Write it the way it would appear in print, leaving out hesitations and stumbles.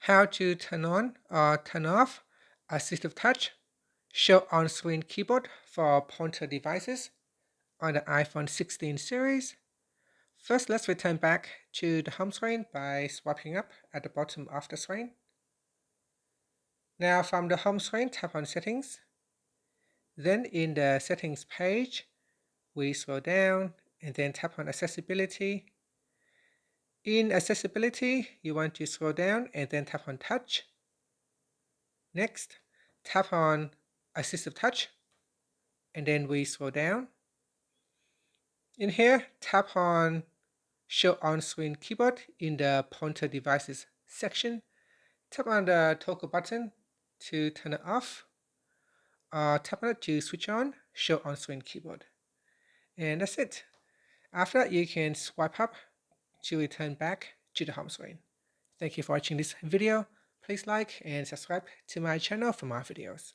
How to turn on or turn off AssistiveTouch Show on-screen keyboard for pointer devices on the iPhone 16 series. First, let's return back to the home screen by swiping up at the bottom of the screen. Now from the home screen, tap on Settings. Then in the Settings page, we scroll down and then tap on Accessibility. In Accessibility, you want to scroll down and then tap on Touch. Next, tap on AssistiveTouch, and then we scroll down. In here, tap on Show on-screen keyboard in the pointer devices section. Tap on the toggle button to turn it off, or tap on it to switch on Show on-screen keyboard. And that's it. After that, you can swipe up to return back to the home screen. Thank you for watching this video. Please like and subscribe to my channel for more videos.